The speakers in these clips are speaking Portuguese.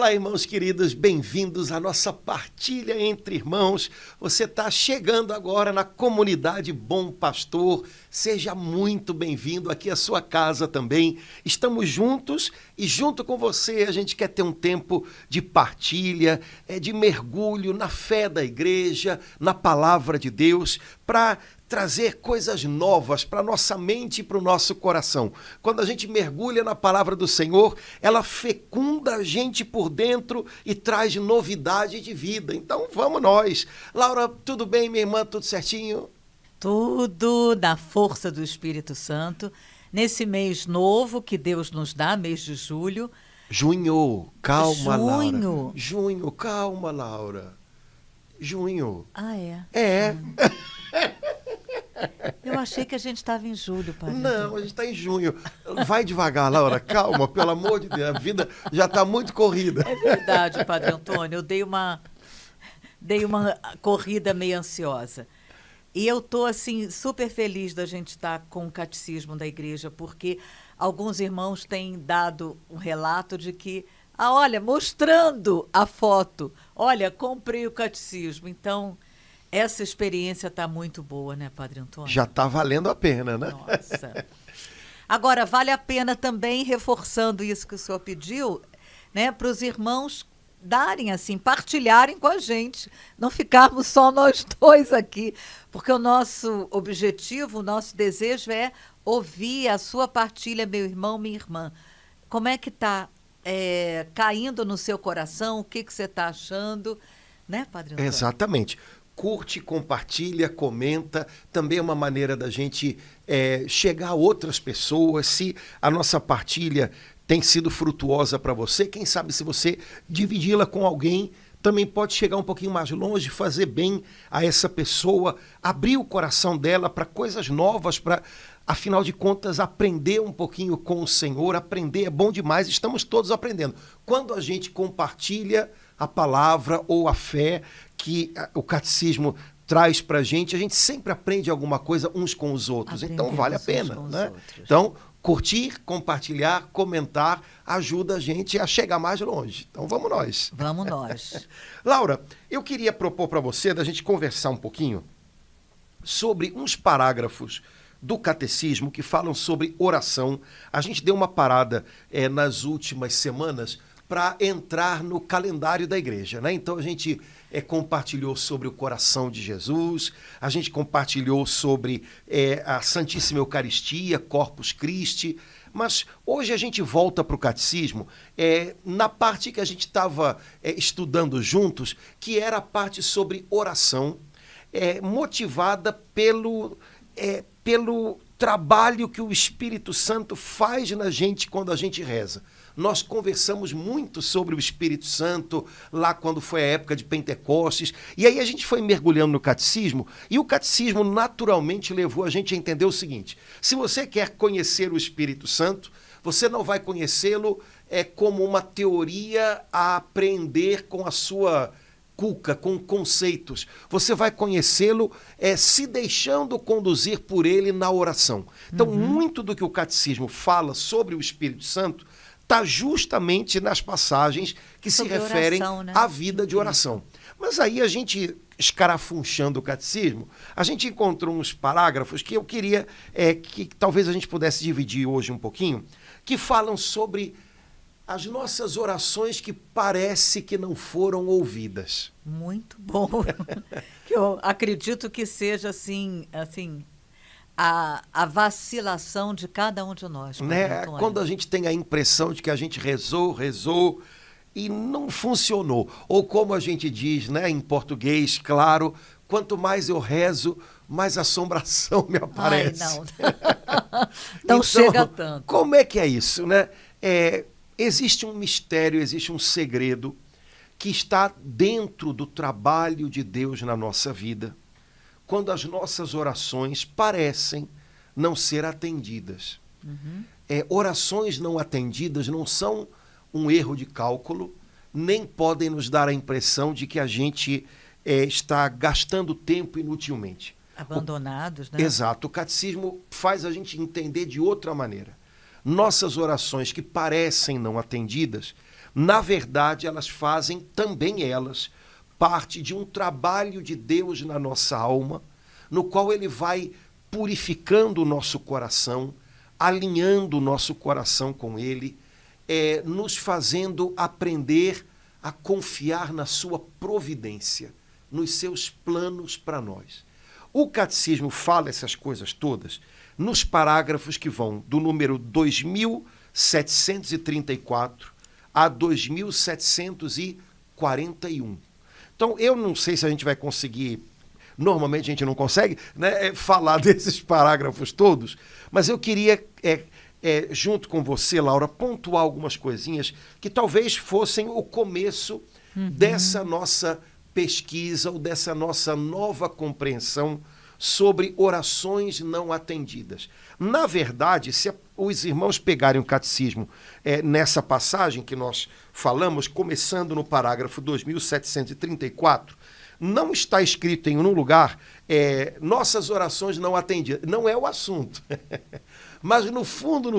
Olá, irmãos queridos, bem-vindos à nossa partilha entre irmãos. Você está chegando agora na comunidade Bom Pastor. Seja muito bem-vindo aqui à sua casa também. Estamos juntos e junto com você a gente quer ter um tempo de partilha, de mergulho na fé da igreja, na palavra de Deus, para trazer coisas novas para a nossa mente e para o nosso coração. Quando a gente mergulha na palavra do Senhor, ela fecunda a gente por dentro e traz novidade de vida. Então vamos nós. Laura, tudo bem, minha irmã? Tudo certinho? Tudo na força do Espírito Santo. Nesse mês novo que Deus nos dá, mês de julho. Junho, calma, Laura. Junho, calma, Laura. Junho. Ah, é? É. Eu achei que a gente estava em julho, Padre. Não, a gente está em junho. Vai devagar, Laura, calma, pelo amor de Deus. A vida já está muito corrida. É verdade, Padre Antônio. Eu dei uma corrida meio ansiosa. E eu estou, assim, super feliz da gente estar com o catecismo da igreja, porque alguns irmãos têm dado um relato de que, olha, mostrando a foto, olha, comprei o catecismo. Então, essa experiência está muito boa, né, Padre Antônio? Já está valendo a pena, né? Nossa. Agora, vale a pena também, reforçando isso que o senhor pediu, né, para os irmãos darem, assim, partilharem com a gente, não ficarmos só nós dois aqui, porque o nosso objetivo, o nosso desejo é ouvir a sua partilha, meu irmão, minha irmã. Como é que está caindo no seu coração? O que você está achando? Né, Padre Antônio? Exatamente. Curte, compartilha, comenta. Também é uma maneira da gente chegar a outras pessoas. Se a nossa partilha tem sido frutuosa para você, quem sabe se você dividi-la com alguém, também pode chegar um pouquinho mais longe, fazer bem a essa pessoa, abrir o coração dela para coisas novas, para, afinal de contas, aprender um pouquinho com o Senhor. Aprender é bom demais, estamos todos aprendendo. Quando a gente compartilha a palavra ou a fé que o catecismo traz para a gente sempre aprende alguma coisa uns com os outros. Então vale a pena, né? Então, curtir, compartilhar, comentar ajuda a gente a chegar mais longe. Então vamos nós. Vamos nós. Laura, eu queria propor para você da gente conversar um pouquinho sobre uns parágrafos do catecismo que falam sobre oração. A gente deu uma parada nas últimas semanas para entrar no calendário da igreja, né? Então a gente compartilhou sobre o coração de Jesus, a gente compartilhou sobre a Santíssima Eucaristia, Corpus Christi, mas hoje a gente volta para o catecismo na parte que a gente estava estudando juntos, que era a parte sobre oração, motivada pelo trabalho que o Espírito Santo faz na gente quando a gente reza. Nós conversamos muito sobre o Espírito Santo lá quando foi a época de Pentecostes, e aí a gente foi mergulhando no catecismo, e o catecismo naturalmente levou a gente a entender o seguinte: se você quer conhecer o Espírito Santo, você não vai conhecê-lo como uma teoria a aprender com a sua cuca, com conceitos. Você vai conhecê-lo se deixando conduzir por ele na oração. Então, muito do que o catecismo fala sobre o Espírito Santo está justamente nas passagens que sobre se referem oração, né? À vida de oração. Mas aí a gente, escarafunchando o catecismo, a gente encontrou uns parágrafos que eu queria que talvez a gente pudesse dividir hoje um pouquinho, que falam sobre as nossas orações que parece que não foram ouvidas. Muito bom. Que eu acredito que seja assim a vacilação de cada um de nós. Né? Quando a gente tem a impressão de que a gente rezou e não funcionou. Ou como a gente diz, né, em português, claro, quanto mais eu rezo, mais assombração me aparece. Ai, não. Não chega tanto. Como é que é isso, né? Existe um mistério, existe um segredo que está dentro do trabalho de Deus na nossa vida, quando as nossas orações parecem não ser atendidas. Orações não atendidas não são um erro de cálculo, nem podem nos dar a impressão de que a gente está gastando tempo inutilmente. Abandonados, né? Exato. O catecismo faz a gente entender de outra maneira. Nossas orações que parecem não atendidas, Na verdade, elas fazem também elas parte de um trabalho de Deus na nossa alma, no qual ele vai purificando o nosso coração, alinhando o nosso coração com ele, nos fazendo aprender a confiar na sua providência, nos seus planos para nós. O catecismo fala essas coisas todas nos parágrafos que vão do número 2734 a 2741. Então, eu não sei se a gente vai conseguir, normalmente a gente não consegue, né, falar desses parágrafos todos, mas eu queria, junto com você, Laura, pontuar algumas coisinhas que talvez fossem o começo dessa nossa pesquisa ou dessa nossa nova compreensão sobre orações não atendidas. Na verdade, se os irmãos pegarem o catecismo nessa passagem que nós falamos, começando no parágrafo 2734, não está escrito em um lugar nossas orações não atendidas. Não é o assunto. Mas no fundo,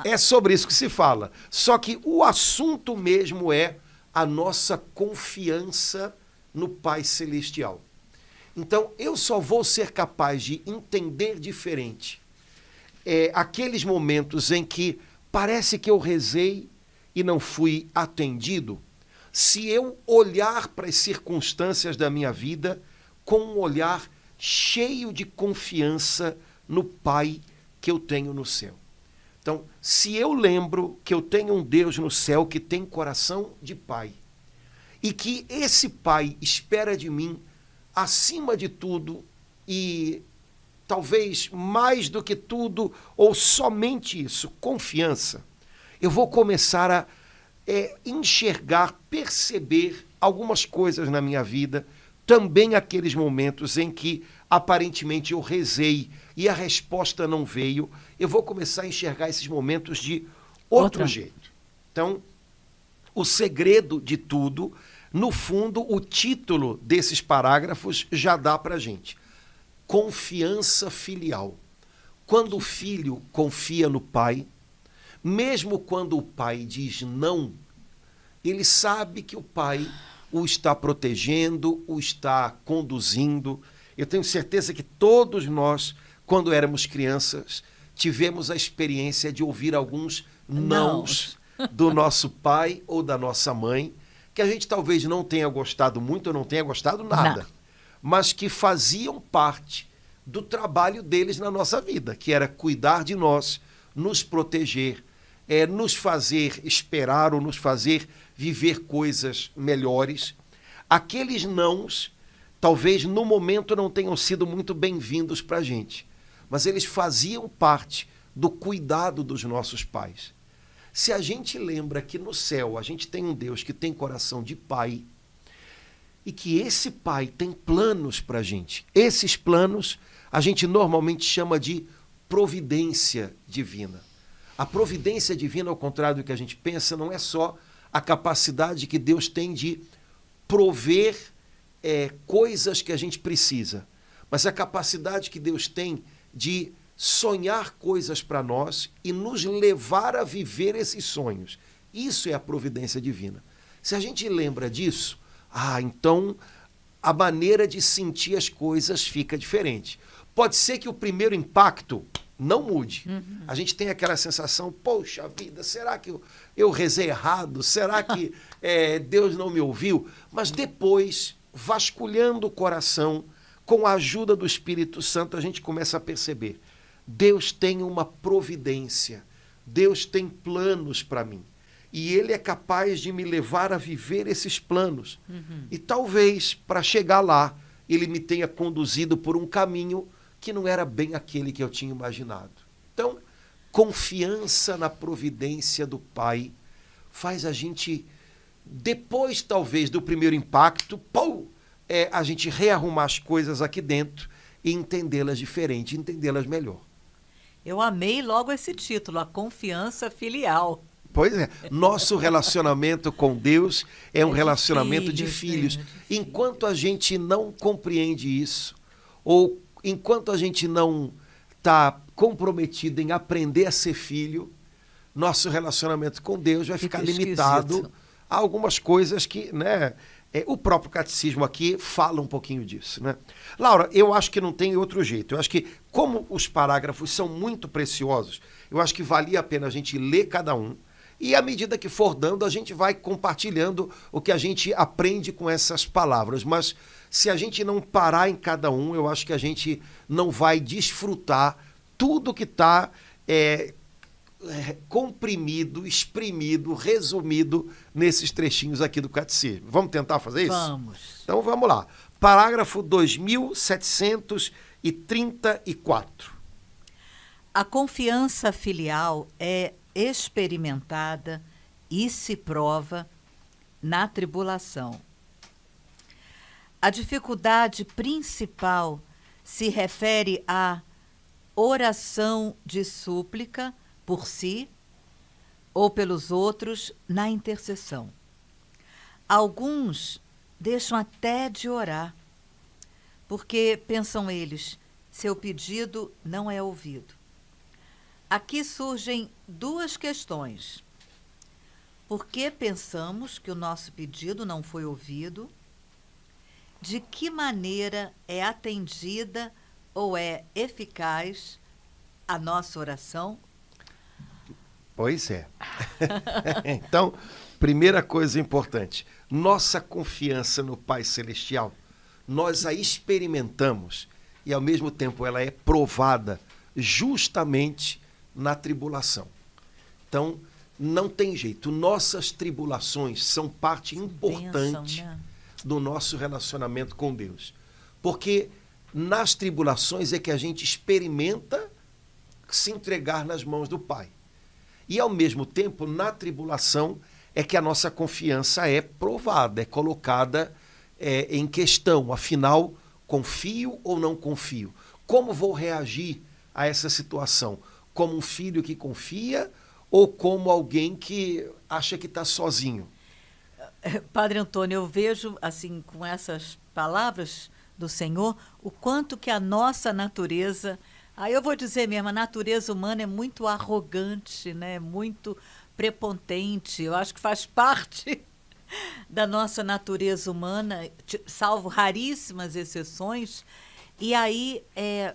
é sobre isso que se fala. Só que o assunto mesmo é a nossa confiança no Pai Celestial. Então, eu só vou ser capaz de entender diferente aqueles momentos em que parece que eu rezei e não fui atendido, se eu olhar para as circunstâncias da minha vida com um olhar cheio de confiança no Pai que eu tenho no céu. Então, se eu lembro que eu tenho um Deus no céu que tem coração de Pai, e que esse Pai espera de mim, acima de tudo, e talvez mais do que tudo, ou somente isso, confiança, eu vou começar a enxergar, perceber algumas coisas na minha vida, também aqueles momentos em que aparentemente eu rezei e a resposta não veio, eu vou começar a enxergar esses momentos de outro jeito. Então, o segredo de tudo, no fundo, o título desses parágrafos já dá para a gente. Confiança filial. Quando o filho confia no pai, mesmo quando o pai diz não, ele sabe que o pai o está protegendo, o está conduzindo. Eu tenho certeza que todos nós, quando éramos crianças, tivemos a experiência de ouvir alguns nãos do nosso pai ou da nossa mãe, que a gente talvez não tenha gostado muito ou não tenha gostado nada, mas que faziam parte do trabalho deles na nossa vida, que era cuidar de nós, nos proteger, nos fazer esperar ou nos fazer viver coisas melhores. Aqueles nãos, talvez no momento não tenham sido muito bem-vindos para a gente, mas eles faziam parte do cuidado dos nossos pais. Se a gente lembra que no céu a gente tem um Deus que tem coração de pai e que esse pai tem planos para a gente, esses planos a gente normalmente chama de providência divina. A providência divina, ao contrário do que a gente pensa, não é só a capacidade que Deus tem de prover coisas que a gente precisa, mas a capacidade que Deus tem de sonhar coisas para nós e nos levar a viver esses sonhos. Isso é a providência divina. Se a gente lembra disso, então a maneira de sentir as coisas fica diferente. Pode ser que o primeiro impacto não mude. A gente tem aquela sensação, poxa vida, será que eu rezei errado? Será que Deus não me ouviu? Mas depois, vasculhando o coração, com a ajuda do Espírito Santo, a gente começa a perceber. Deus tem uma providência, Deus tem planos para mim. E Ele é capaz de me levar a viver esses planos. E talvez, para chegar lá, Ele me tenha conduzido por um caminho que não era bem aquele que eu tinha imaginado. Então, confiança na providência do Pai faz a gente, depois talvez do primeiro impacto, a gente rearrumar as coisas aqui dentro e entendê-las diferente, entendê-las melhor. Eu amei logo esse título, a confiança filial. Pois é, nosso relacionamento com Deus é um relacionamento de filhos. Enquanto a gente não compreende isso, ou enquanto a gente não está comprometido em aprender a ser filho, nosso relacionamento com Deus vai Fica ficar limitado esquisito. a algumas coisas que, né, o próprio catecismo aqui fala um pouquinho disso, né? Laura, eu acho que não tem outro jeito. Eu acho que, como os parágrafos são muito preciosos, eu acho que valia a pena a gente ler cada um e, à medida que for dando, a gente vai compartilhando o que a gente aprende com essas palavras. Mas se a gente não parar em cada um, eu acho que a gente não vai desfrutar tudo que está comprimido, exprimido, resumido nesses trechinhos aqui do catecismo. Vamos tentar fazer isso? Vamos. Então vamos lá. Parágrafo 2734. A confiança filial é experimentada e se prova na tribulação. A dificuldade principal se refere à oração de súplica por si ou pelos outros na intercessão. Alguns deixam até de orar, porque pensam eles, seu pedido não é ouvido. Aqui surgem duas questões. Por que pensamos que o nosso pedido não foi ouvido? De que maneira é atendida ou é eficaz a nossa oração? Pois é. Então, primeira coisa importante, nossa confiança no Pai Celestial, nós a experimentamos e, ao mesmo tempo, ela é provada justamente na tribulação. Então, não tem jeito. Nossas tribulações são parte importante do nosso relacionamento com Deus. Porque nas tribulações é que a gente experimenta se entregar nas mãos do Pai. E, ao mesmo tempo, na tribulação é que a nossa confiança é provada, é colocada em questão. Afinal, confio ou não confio? Como vou reagir a essa situação? Como um filho que confia ou como alguém que acha que está sozinho? Padre Antônio, eu vejo, assim, com essas palavras do Senhor, o quanto que a nossa natureza... Aí eu vou dizer mesmo, a natureza humana é muito arrogante, né? Muito prepotente. Eu acho que faz parte da nossa natureza humana, salvo raríssimas exceções. E aí é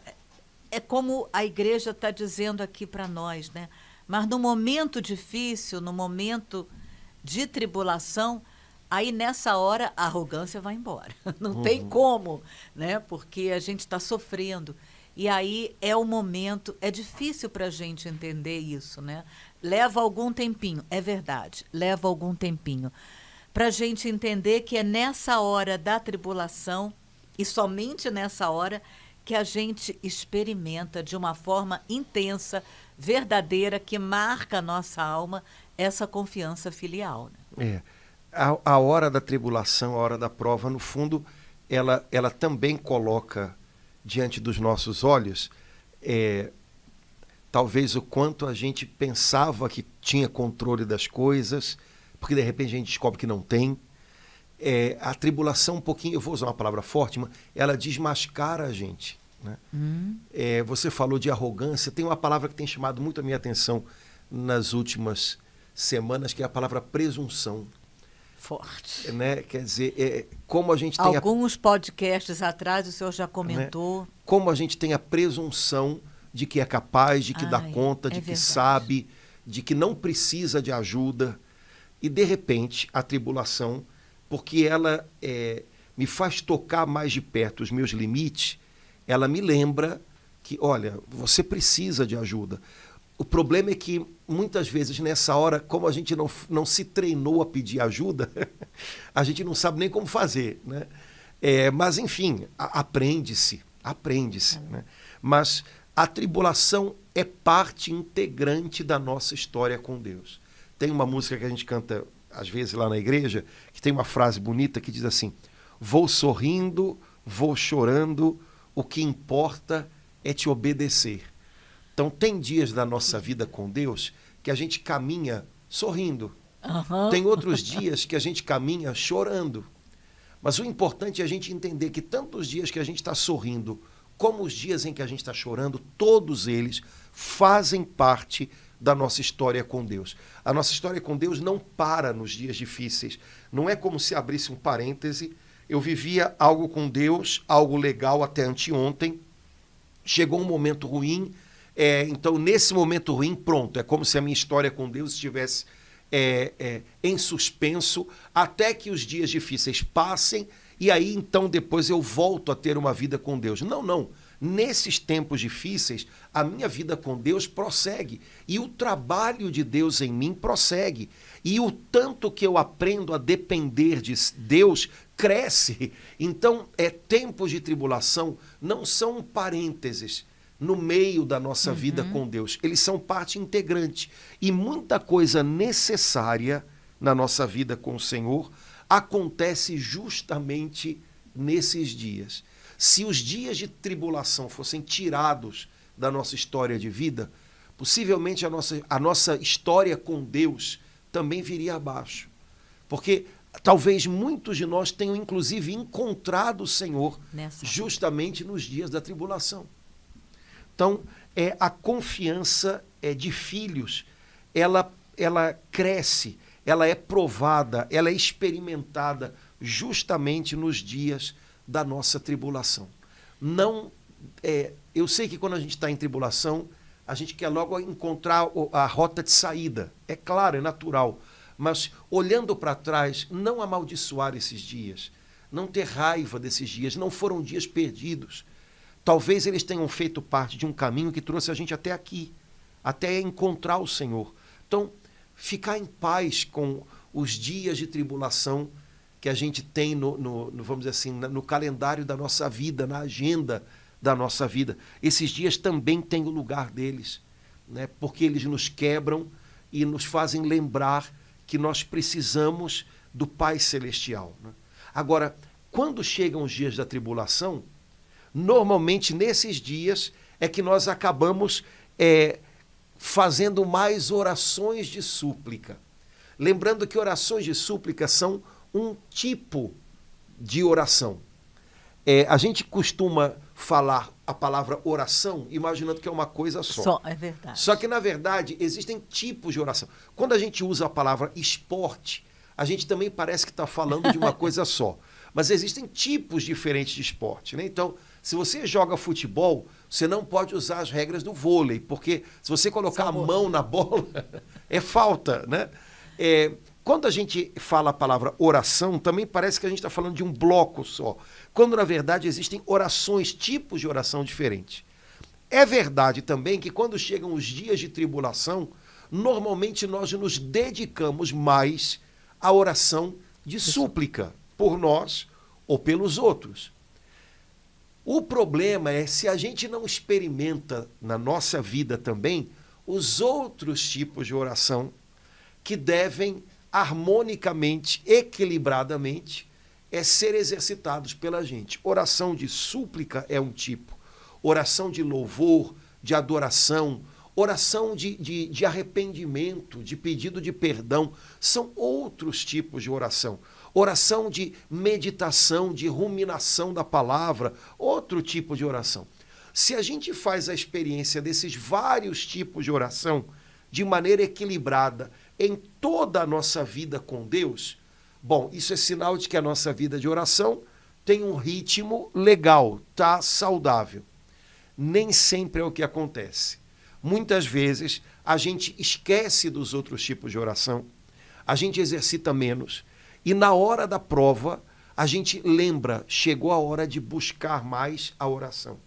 como a igreja está dizendo aqui para nós, né? Mas no momento difícil, no momento de tribulação, aí nessa hora a arrogância vai embora. Não tem como, né? Porque a gente está sofrendo. E aí é o momento, é difícil para a gente entender isso, né? Leva algum tempinho, é verdade, leva algum tempinho. Para a gente entender que é nessa hora da tribulação, e somente nessa hora, que a gente experimenta de uma forma intensa, verdadeira, que marca a nossa alma, essa confiança filial. Né? A hora da tribulação, a hora da prova, no fundo, ela também coloca diante dos nossos olhos, talvez o quanto a gente pensava que tinha controle das coisas, porque de repente a gente descobre que não tem. A tribulação um pouquinho, eu vou usar uma palavra forte, mas ela desmascara a gente. Né? Você falou de arrogância, tem uma palavra que tem chamado muito a minha atenção nas últimas semanas, que é a palavra presunção. Forte. Né? Quer dizer, como a gente tem alguns podcasts atrás o senhor já comentou. Né? Como a gente tem a presunção de que é capaz, de que dá conta, de que sabe, de que não precisa de ajuda. E, de repente, a tribulação, porque ela me faz tocar mais de perto os meus limites, ela me lembra que, olha, você precisa de ajuda. O problema é que, muitas vezes, nessa hora, como a gente não se treinou a pedir ajuda, a gente não sabe nem como fazer. Né? Mas, enfim, aprende-se. Né? Mas a tribulação é parte integrante da nossa história com Deus. Tem uma música que a gente canta, às vezes, lá na igreja, que tem uma frase bonita que diz assim: vou sorrindo, vou chorando, o que importa é te obedecer. Então, tem dias da nossa vida com Deus que a gente caminha sorrindo. Tem outros dias que a gente caminha chorando. Mas o importante é a gente entender que tanto os dias que a gente está sorrindo, como os dias em que a gente está chorando, todos eles fazem parte da nossa história com Deus. A nossa história com Deus não para nos dias difíceis. Não é como se abrisse um parêntese. Eu vivia algo com Deus, algo legal até anteontem. Chegou um momento ruim. Então, nesse momento ruim, pronto. É como se a minha história com Deus estivesse em suspenso até que os dias difíceis passem. E aí, então, depois eu volto a ter uma vida com Deus. Não, não. Nesses tempos difíceis, a minha vida com Deus prossegue. E o trabalho de Deus em mim prossegue. E o tanto que eu aprendo a depender de Deus cresce. Então, tempos de tribulação não são parênteses no meio da nossa vida com Deus. Eles são parte integrante. E muita coisa necessária na nossa vida com o Senhor acontece justamente nesses dias. Se os dias de tribulação fossem tirados da nossa história de vida, possivelmente a nossa história com Deus também viria abaixo. Porque talvez muitos de nós tenham, inclusive, encontrado o Senhor justamente nos dias da tribulação. Então, a confiança de filhos, ela cresce, ela é provada, ela é experimentada justamente nos dias da nossa tribulação. Não, eu sei que quando a gente está em tribulação, a gente quer logo encontrar a rota de saída. É claro, é natural. Mas olhando para trás, não amaldiçoar esses dias, não ter raiva desses dias, não foram dias perdidos. Talvez eles tenham feito parte de um caminho que trouxe a gente até aqui, até encontrar o Senhor. Então, ficar em paz com os dias de tribulação que a gente tem vamos dizer assim, no calendário da nossa vida, na agenda da nossa vida. Esses dias também têm o lugar deles, né? Porque eles nos quebram e nos fazem lembrar que nós precisamos do Pai Celestial, né? Agora, quando chegam os dias da tribulação, normalmente nesses dias é que nós acabamos fazendo mais orações de súplica. Lembrando que orações de súplica são um tipo de oração. A gente costuma falar a palavra oração imaginando que é uma coisa só. É verdade. Só que, na verdade, existem tipos de oração. Quando a gente usa a palavra esporte, a gente também parece que está falando de uma coisa só. Mas existem tipos diferentes de esporte, né? Então, se você joga futebol, você não pode usar as regras do vôlei, porque se você colocar a mão na bola, é falta, né? Quando a gente fala a palavra oração, também parece que a gente está falando de um bloco só, quando na verdade existem orações, tipos de oração diferentes. É verdade também que quando chegam os dias de tribulação, normalmente nós nos dedicamos mais à oração de súplica, por nós ou pelos outros. O problema é se a gente não experimenta na nossa vida também os outros tipos de oração que devem harmonicamente, equilibradamente, ser exercitados pela gente. Oração de súplica é um tipo, oração de louvor, de adoração, oração de arrependimento, de pedido de perdão, são outros tipos de oração. Oração de meditação, de ruminação da palavra, outro tipo de oração. Se a gente faz a experiência desses vários tipos de oração de maneira equilibrada em toda a nossa vida com Deus, bom, isso é sinal de que a nossa vida de oração tem um ritmo legal, tá saudável. Nem sempre é o que acontece. Muitas vezes a gente esquece dos outros tipos de oração, a gente exercita menos e na hora da prova a gente lembra, chegou a hora de buscar mais a oração.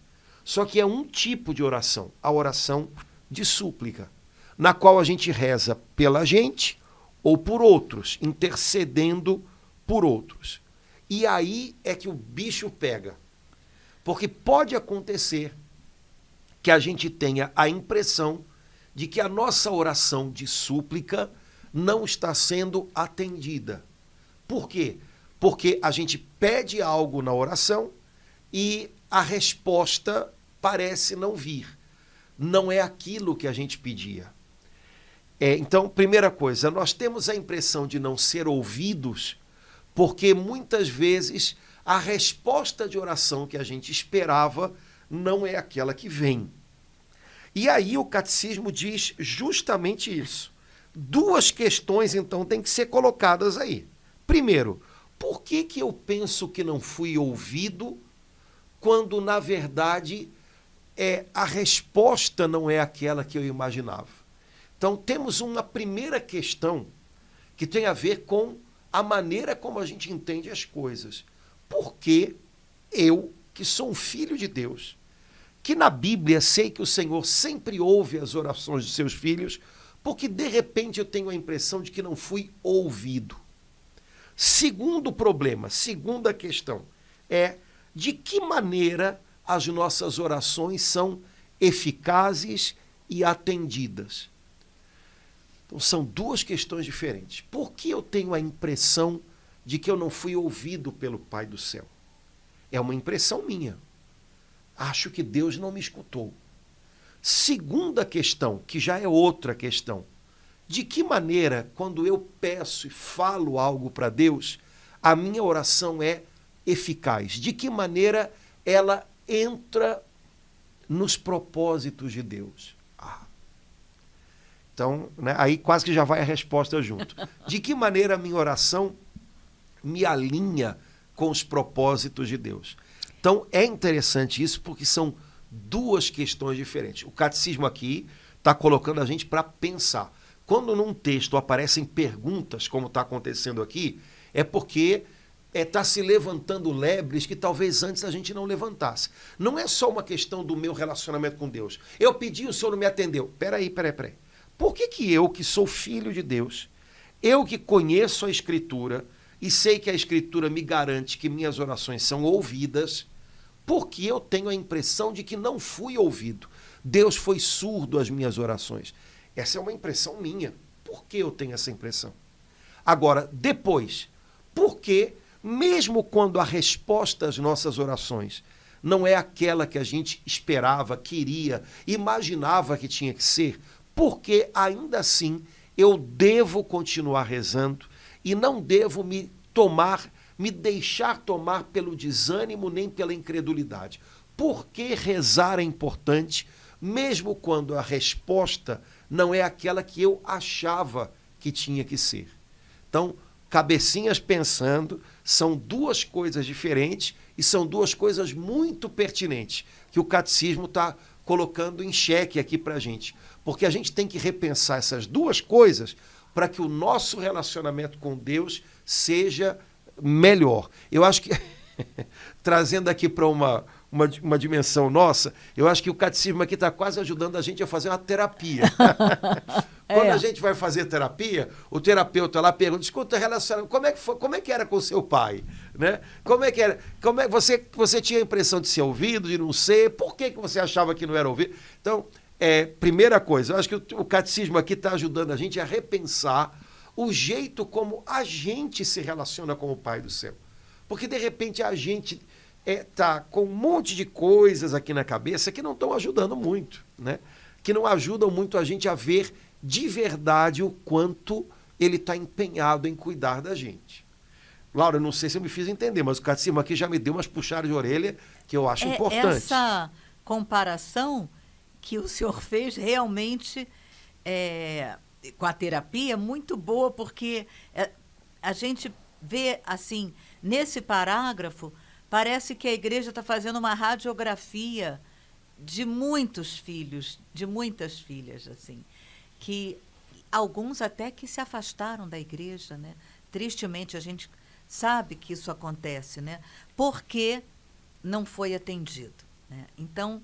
Só que é um tipo de oração, a oração de súplica, na qual a gente reza pela gente ou por outros, intercedendo por outros. E aí é que o bicho pega. Porque pode acontecer que a gente tenha a impressão de que a nossa oração de súplica não está sendo atendida. Por quê? Porque a gente pede algo na oração e a resposta parece não vir. Não é aquilo que a gente pedia. Então, primeira coisa, nós temos a impressão de não ser ouvidos porque muitas vezes a resposta de oração que a gente esperava não é aquela que vem. E aí o catecismo diz justamente isso. Duas questões, então, têm que ser colocadas aí. Primeiro, por que eu penso que não fui ouvido quando, na verdade, a resposta não é aquela que eu imaginava? Então, temos uma primeira questão que tem a ver com a maneira como a gente entende as coisas. Por que eu, que sou um filho de Deus, que na Bíblia sei que o Senhor sempre ouve as orações de seus filhos, porque de repente eu tenho a impressão de que não fui ouvido? Segundo problema, segunda questão, é de que maneira as nossas orações são eficazes e atendidas. Então são duas questões diferentes. Por que eu tenho a impressão de que eu não fui ouvido pelo Pai do céu? É uma impressão minha. Acho que Deus não me escutou. Segunda questão, que já é outra questão. De que maneira, quando eu peço e falo algo para Deus, a minha oração é eficaz? De que maneira ela entra nos propósitos de Deus? Então, né, aí quase que já vai a resposta junto. De que maneira a minha oração me alinha com os propósitos de Deus? Então, é interessante isso porque são duas questões diferentes. O catecismo aqui está colocando a gente para pensar. Quando num texto aparecem perguntas, como está acontecendo aqui, é porque está se levantando lebres que talvez antes a gente não levantasse. Não é só uma questão do meu relacionamento com Deus. Eu pedi, o Senhor não me atendeu. Peraí. Por que eu, que sou filho de Deus, eu que conheço a Escritura e sei que a Escritura me garante que minhas orações são ouvidas, porque eu tenho a impressão de que não fui ouvido? Deus foi surdo às minhas orações. Essa é uma impressão minha. Por que eu tenho essa impressão? Agora, depois, por que, mesmo quando a resposta às nossas orações não é aquela que a gente esperava, queria, imaginava que tinha que ser, por que ainda assim eu devo continuar rezando e não devo me deixar tomar pelo desânimo nem pela incredulidade? Por que rezar é importante, mesmo quando a resposta não é aquela que eu achava que tinha que ser? Então, cabecinhas pensando, são duas coisas diferentes e são duas coisas muito pertinentes que o catecismo está colocando em xeque aqui para a gente. Porque a gente tem que repensar essas duas coisas para que o nosso relacionamento com Deus seja melhor. Eu acho que, trazendo aqui para uma dimensão nossa, eu acho que o catecismo aqui está quase ajudando a gente a fazer uma terapia. Quando a gente vai fazer terapia, o terapeuta lá pergunta: escuta, relacionamento, como é que era com o seu pai? Né? Como é que era? Você tinha a impressão de ser ouvido, de não ser? Por que você achava que não era ouvido? Então, primeira coisa, eu acho que o catecismo aqui está ajudando a gente a repensar o jeito como a gente se relaciona com o Pai do céu. Porque, de repente, a gente está com um monte de coisas aqui na cabeça que não estão ajudando muito, né? Que não ajudam muito a gente a ver de verdade o quanto ele está empenhado em cuidar da gente. Laura, não sei se eu me fiz entender, mas o catecismo aqui já me deu umas puxadas de orelha que eu acho importante. Essa comparação que o senhor fez realmente com a terapia, muito boa, porque a gente vê, assim, nesse parágrafo, parece que a igreja está fazendo uma radiografia de muitos filhos, de muitas filhas, assim, que alguns até que se afastaram da igreja, né? Tristemente, a gente sabe que isso acontece, né? Porque não foi atendido, né? Então,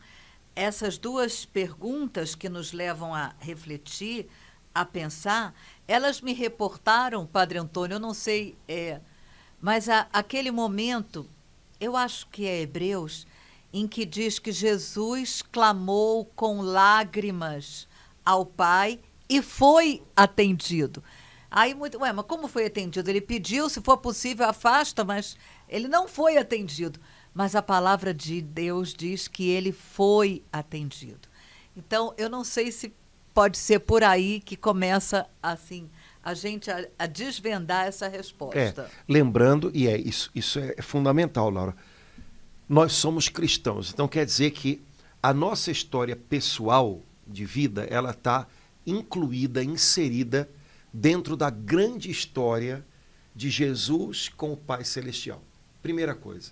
essas duas perguntas que nos levam a refletir, a pensar, elas me reportaram, Padre Antônio, eu não sei, mas aquele momento, eu acho que é Hebreus, em que diz que Jesus clamou com lágrimas ao Pai e foi atendido. Aí, mas como foi atendido? Ele pediu, se for possível, afasta, mas ele não foi atendido. Mas a palavra de Deus diz que ele foi atendido. Então, eu não sei se pode ser por aí que começa, assim, a gente a desvendar essa resposta. Lembrando, e isso é fundamental, Laura, nós somos cristãos. Então, quer dizer que a nossa história pessoal de vida, ela está incluída, inserida dentro da grande história de Jesus com o Pai Celestial. Primeira coisa.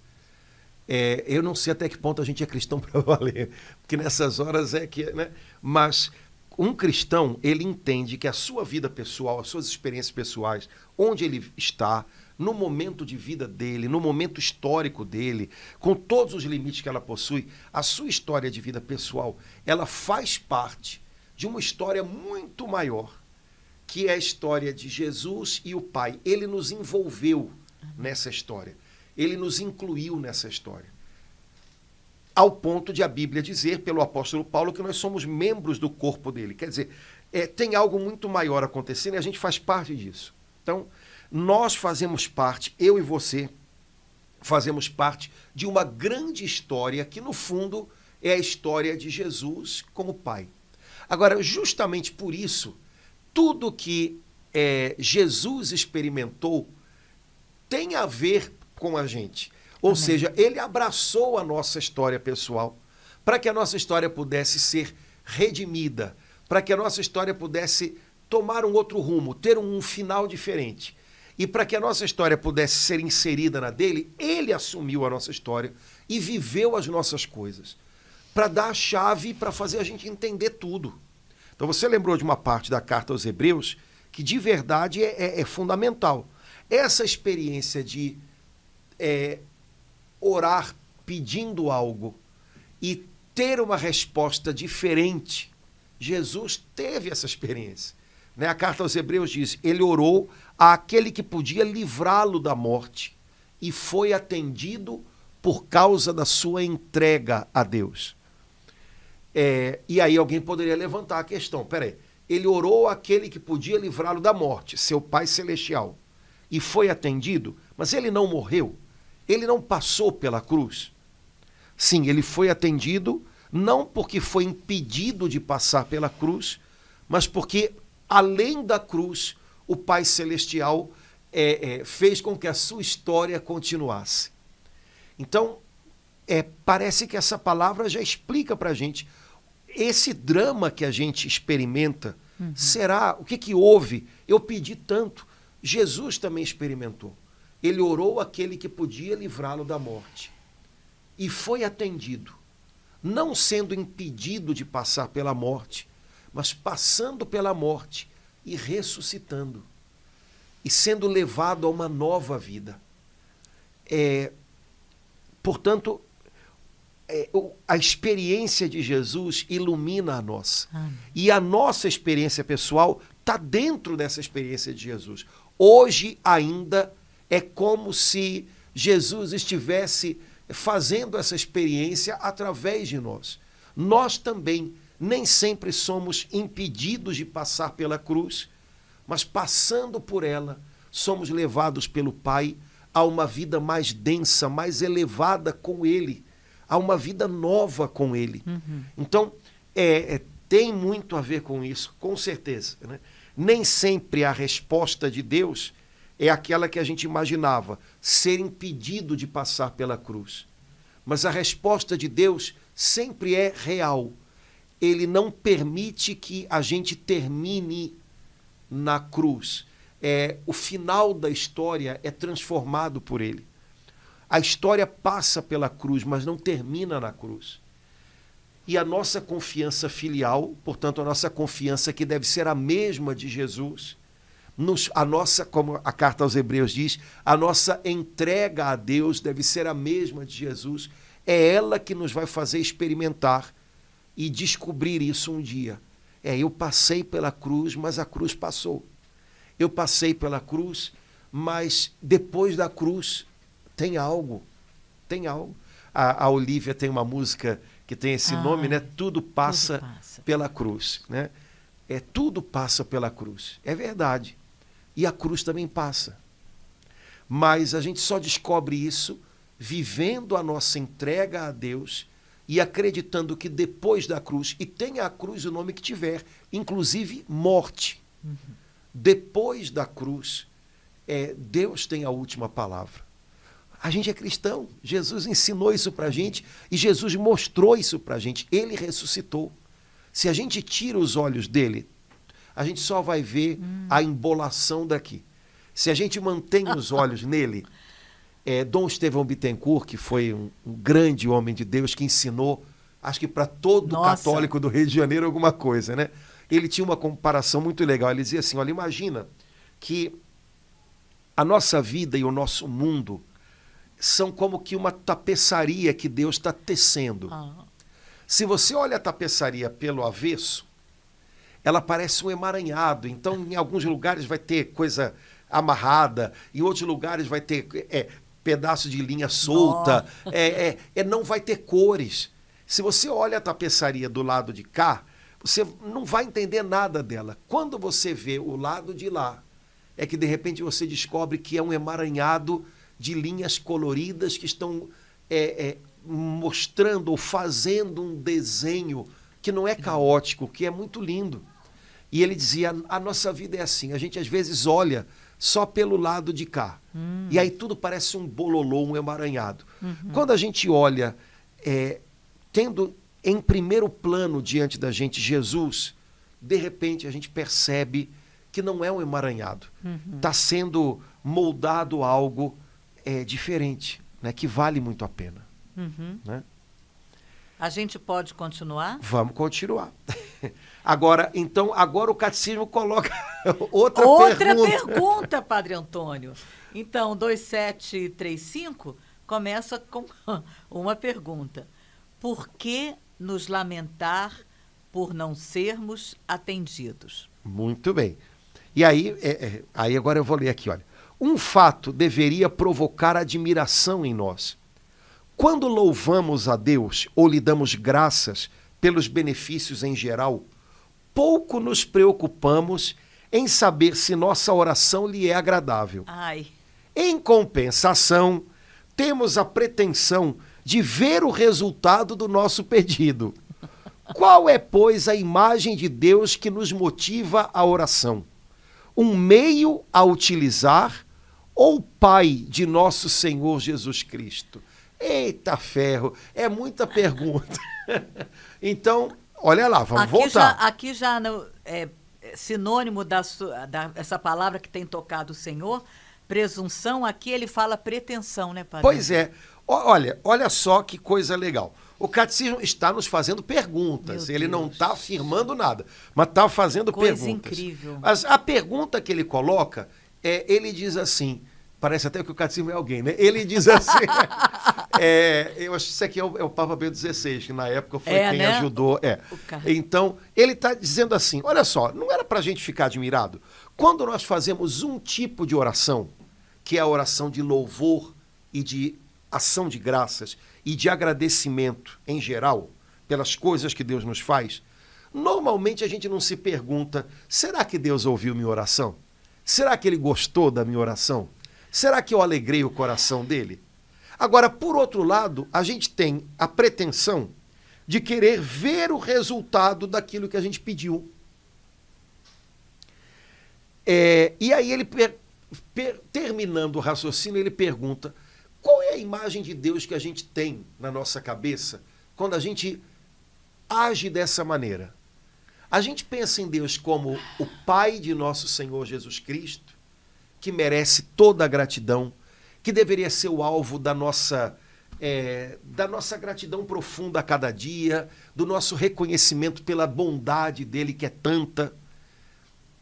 Eu não sei até que ponto a gente é cristão para valer, porque nessas horas né? Mas um cristão, ele entende que a sua vida pessoal, as suas experiências pessoais, onde ele está, no momento de vida dele, no momento histórico dele, com todos os limites que ela possui, a sua história de vida pessoal, ela faz parte de uma história muito maior, que é a história de Jesus e o Pai. Ele nos envolveu nessa história. Ele nos incluiu nessa história. Ao ponto de a Bíblia dizer, pelo apóstolo Paulo, que nós somos membros do corpo dele. Quer dizer, tem algo muito maior acontecendo e a gente faz parte disso. Então, nós fazemos parte, eu e você, fazemos parte de uma grande história que, no fundo, é a história de Jesus com o Pai. Agora, justamente por isso, tudo que Jesus experimentou tem a ver com a gente. Ou Amém. seja, ele abraçou a nossa história pessoal para que a nossa história pudesse ser redimida, para que a nossa história pudesse tomar um outro rumo, ter um final diferente. E para que a nossa história pudesse ser inserida na dele, ele assumiu a nossa história e viveu as nossas coisas, para dar a chave para fazer a gente entender tudo. Então você lembrou de uma parte da carta aos Hebreus que de verdade é fundamental. Essa experiência de orar pedindo algo e ter uma resposta diferente, Jesus teve essa experiência. Né? A carta aos Hebreus diz, ele orou àquele que podia livrá-lo da morte e foi atendido por causa da sua entrega a Deus. E aí alguém poderia levantar a questão, peraí, ele orou àquele que podia livrá-lo da morte, seu Pai Celestial, e foi atendido, mas ele não morreu? Ele não passou pela cruz? Sim, ele foi atendido, não porque foi impedido de passar pela cruz, mas porque, além da cruz, o Pai Celestial fez com que a sua história continuasse. Então, parece que essa palavra já explica para a gente esse drama que a gente experimenta. Será? O que houve? Eu pedi tanto. Jesus também experimentou. Ele orou àquele que podia livrá-lo da morte. E foi atendido. Não sendo impedido de passar pela morte, mas passando pela morte e ressuscitando. E sendo levado a uma nova vida. Portanto, a experiência de Jesus ilumina a nossa. E a nossa experiência pessoal está dentro dessa experiência de Jesus. Hoje ainda é como se Jesus estivesse fazendo essa experiência através de nós. Nós também nem sempre somos impedidos de passar pela cruz, mas passando por ela, somos levados pelo Pai a uma vida mais densa, mais elevada com Ele, a uma vida nova com Ele. Então, tem muito a ver com isso, com certeza, né? Nem sempre a resposta de Deus é aquela que a gente imaginava, ser impedido de passar pela cruz. Mas a resposta de Deus sempre é real. Ele não permite que a gente termine na cruz. O final da história é transformado por Ele. A história passa pela cruz, mas não termina na cruz. E a nossa confiança filial, portanto, a nossa confiança que deve ser a mesma de Jesus, como a carta aos Hebreus diz, a nossa entrega a Deus deve ser a mesma de Jesus. É ela que nos vai fazer experimentar e descobrir isso um dia. Eu passei pela cruz, mas a cruz passou. Eu passei pela cruz, mas depois da cruz tem algo. Tem algo. A Olivia tem uma música que tem esse nome, né? Tudo passa pela cruz, né? Tudo passa pela cruz. É verdade. E a cruz também passa. Mas a gente só descobre isso vivendo a nossa entrega a Deus e acreditando que depois da cruz, e tenha a cruz o nome que tiver, inclusive morte, depois da cruz, Deus tem a última palavra. A gente é cristão, Jesus ensinou isso para a gente e Jesus mostrou isso para a gente. Ele ressuscitou. Se a gente tira os olhos dele, a gente só vai ver a embolação daqui. Se a gente mantém os olhos nele, Dom Estevão Bittencourt, que foi um grande homem de Deus, que ensinou, acho que para todo católico do Rio de Janeiro alguma coisa, né? Ele tinha uma comparação muito legal. Ele dizia assim, olha, imagina que a nossa vida e o nosso mundo são como que uma tapeçaria que Deus está tecendo. Se você olha a tapeçaria pelo avesso, ela parece um emaranhado. Então, em alguns lugares vai ter coisa amarrada, em outros lugares vai ter pedaço de linha solta, não vai ter cores. Se você olha a tapeçaria do lado de cá, você não vai entender nada dela. Quando você vê o lado de lá, é que de repente você descobre que é um emaranhado de linhas coloridas que estão mostrando ou fazendo um desenho que não é caótico, que é muito lindo. E ele dizia, a nossa vida é assim, a gente às vezes olha só pelo lado de cá. E aí tudo parece um bololô, um emaranhado. Quando a gente olha, tendo em primeiro plano diante da gente Jesus, de repente a gente percebe que não é um emaranhado. Está sendo moldado algo diferente, né, que vale muito a pena. Né? A gente pode continuar? Vamos continuar. Agora o catecismo coloca outra pergunta, Padre Antônio. Então, 2735 começa com uma pergunta. Por que nos lamentar por não sermos atendidos? Muito bem. E aí agora eu vou ler aqui, olha. Um fato deveria provocar admiração em nós. Quando louvamos a Deus ou lhe damos graças pelos benefícios em geral, pouco nos preocupamos em saber se nossa oração lhe é agradável. Em compensação, temos a pretensão de ver o resultado do nosso pedido. Qual é, pois, a imagem de Deus que nos motiva à oração? Um meio a utilizar ou Pai de nosso Senhor Jesus Cristo? Eita ferro, é muita pergunta. Então, olha lá, vamos voltar. Aqui já é sinônimo essa palavra que tem tocado o Senhor, presunção, aqui ele fala pretensão, né, Padre? Pois é. Olha só que coisa legal. O catecismo está nos fazendo perguntas. Ele não está afirmando nada, mas está fazendo perguntas. Coisa incrível. A pergunta que ele coloca, ele diz assim, parece até que o catecismo é alguém, né? Ele diz assim, eu acho que isso aqui é o Papa Bento XVI, que na época foi quem ajudou. Então, ele está dizendo assim, olha só, não era para a gente ficar admirado? Quando nós fazemos um tipo de oração, que é a oração de louvor e de ação de graças e de agradecimento em geral, pelas coisas que Deus nos faz, normalmente a gente não se pergunta, será que Deus ouviu minha oração? Será que ele gostou da minha oração? Será que eu alegrei o coração dele? Agora, por outro lado, a gente tem a pretensão de querer ver o resultado daquilo que a gente pediu. E aí ele, terminando o raciocínio, ele pergunta, qual é a imagem de Deus que a gente tem na nossa cabeça quando a gente age dessa maneira? A gente pensa em Deus como o Pai de nosso Senhor Jesus Cristo, que merece toda a gratidão, que deveria ser o alvo da nossa gratidão profunda a cada dia, do nosso reconhecimento pela bondade dele, que é tanta.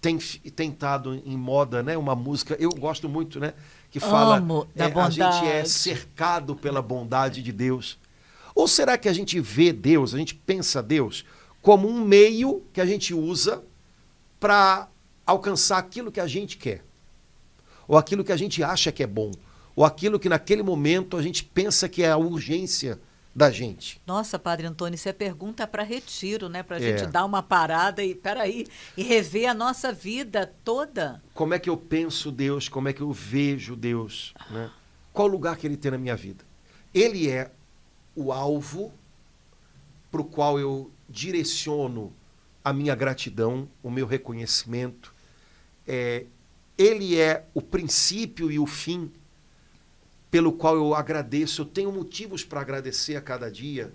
Tem estado em moda, né, uma música, eu gosto muito, né, que fala, a gente é cercado pela bondade de Deus. Ou será que a gente vê Deus, a gente pensa Deus como um meio que a gente usa para alcançar aquilo que a gente quer? Ou aquilo que a gente acha que é bom? Ou aquilo que naquele momento a gente pensa que é a urgência da gente? Nossa, Padre Antônio, isso é pergunta para retiro, né? Para a gente dar uma parada e rever a nossa vida toda. Como é que eu penso Deus? Como é que eu vejo Deus? Né? Qual lugar que ele tem na minha vida? Ele é o alvo para o qual eu direciono a minha gratidão, o meu reconhecimento. Ele é o princípio e o fim pelo qual eu agradeço. Eu tenho motivos para agradecer a cada dia,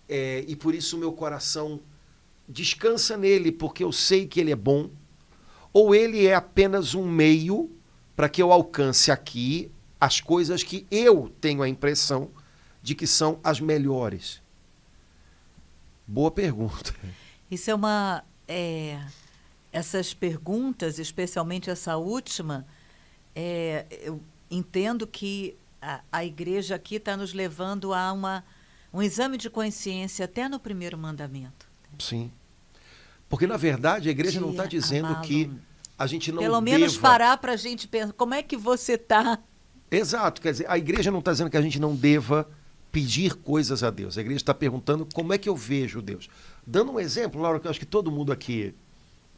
e por isso o meu coração descansa nele porque eu sei que ele é bom, ou ele é apenas um meio para que eu alcance aqui as coisas que eu tenho a impressão de que são as melhores? Boa pergunta. Isso essas perguntas, especialmente essa última, eu entendo que a igreja aqui está nos levando a um exame de consciência até no primeiro mandamento. Sim. Porque, na verdade, a igreja não está dizendo que a gente não pelo menos parar para a gente pensar, como é que você está? Exato, quer dizer, a igreja não está dizendo que a gente não deva pedir coisas a Deus. A igreja está perguntando como é que eu vejo Deus. Dando um exemplo, Laura, que eu acho que todo mundo aqui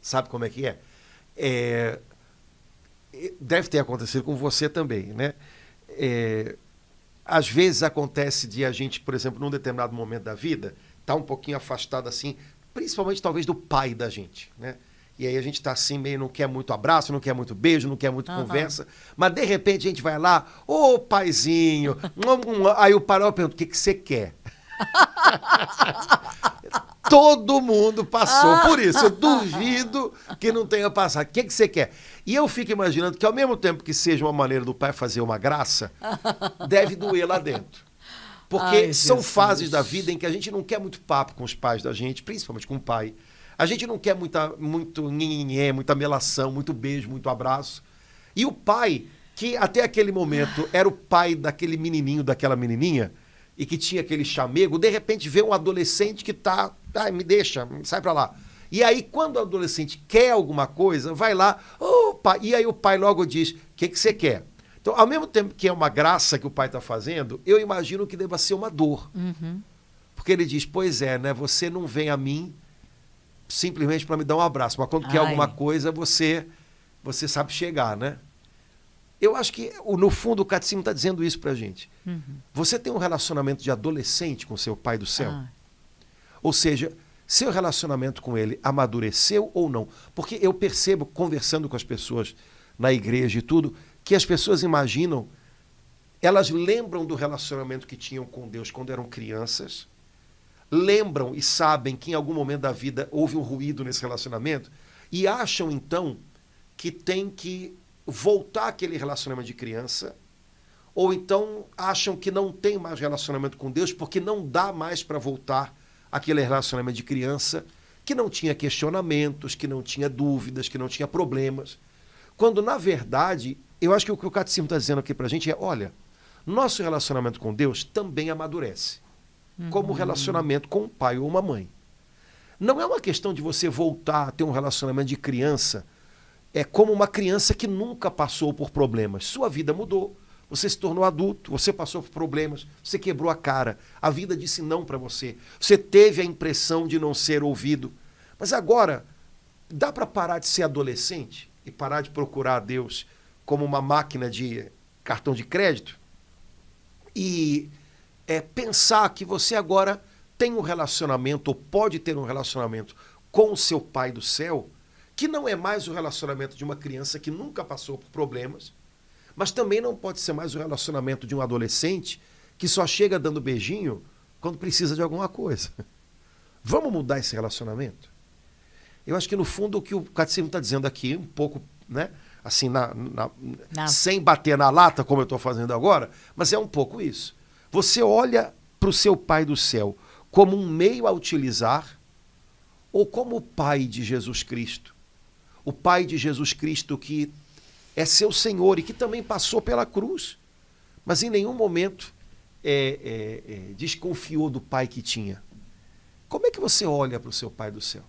sabe como é que é. Deve ter acontecido com você também, né? Às vezes acontece de a gente, por exemplo, num determinado momento da vida, estar um pouquinho afastado assim, principalmente talvez do pai da gente, né? E aí a gente está assim, meio não quer muito abraço, não quer muito beijo, não quer muito conversa, mas de repente a gente vai lá, ô paizinho, aí o pai pergunta, o que você quer? Todo mundo passou por isso. Eu duvido que não tenha passado. O que você quer? E eu fico imaginando que, ao mesmo tempo que seja uma maneira do pai fazer uma graça, deve doer lá dentro. Porque são fases da vida em que a gente não quer muito papo com os pais da gente, principalmente com o pai. A gente não quer muito nhenhenhé, muita melação, muito beijo, muito abraço. E o pai, que até aquele momento era o pai daquele menininho, daquela menininha, e que tinha aquele chamego, de repente vê um adolescente que tá, me deixa, sai pra lá. E aí, quando o adolescente quer alguma coisa, vai lá, pai, e aí o pai logo diz, o que você quer? Então, ao mesmo tempo que é uma graça que o pai está fazendo, eu imagino que deva ser uma dor. Uhum. Porque ele diz, pois é, né, você não vem a mim simplesmente para me dar um abraço, mas quando quer alguma coisa, você sabe chegar, né? Eu acho que, no fundo, o catecismo está dizendo isso para a gente. Uhum. Você tem um relacionamento de adolescente com seu pai do céu? Ou seja, seu relacionamento com ele amadureceu ou não? Porque eu percebo, conversando com as pessoas na igreja e tudo, que as pessoas imaginam, elas lembram do relacionamento que tinham com Deus quando eram crianças, lembram e sabem que em algum momento da vida houve um ruído nesse relacionamento e acham, então, que tem que voltar àquele relacionamento de criança, ou então acham que não tem mais relacionamento com Deus porque não dá mais para voltar àquele relacionamento de criança que não tinha questionamentos, que não tinha dúvidas, que não tinha problemas. Quando, na verdade, eu acho que o que o catecismo está dizendo aqui para a gente é, olha, nosso relacionamento com Deus também amadurece, como relacionamento com um pai ou uma mãe. Não é uma questão de você voltar a ter um relacionamento de criança, é como uma criança que nunca passou por problemas. Sua vida mudou, você se tornou adulto, você passou por problemas, você quebrou a cara, a vida disse não para você, você teve a impressão de não ser ouvido. Mas agora, dá para parar de ser adolescente e parar de procurar a Deus como uma máquina de cartão de crédito e pensar que você agora tem um relacionamento ou pode ter um relacionamento com o seu pai do céu, que não é mais o relacionamento de uma criança que nunca passou por problemas, mas também não pode ser mais o relacionamento de um adolescente que só chega dando beijinho quando precisa de alguma coisa. Vamos mudar esse relacionamento? Eu acho que, no fundo, o que o catecismo está dizendo aqui, um pouco, né, assim, sem bater na lata, como eu estou fazendo agora, mas é um pouco isso. Você olha para o seu pai do céu como um meio a utilizar ou como o pai de Jesus Cristo? O pai de Jesus Cristo que é seu Senhor e que também passou pela cruz, mas em nenhum momento desconfiou do pai que tinha. Como é que você olha para o seu pai do céu?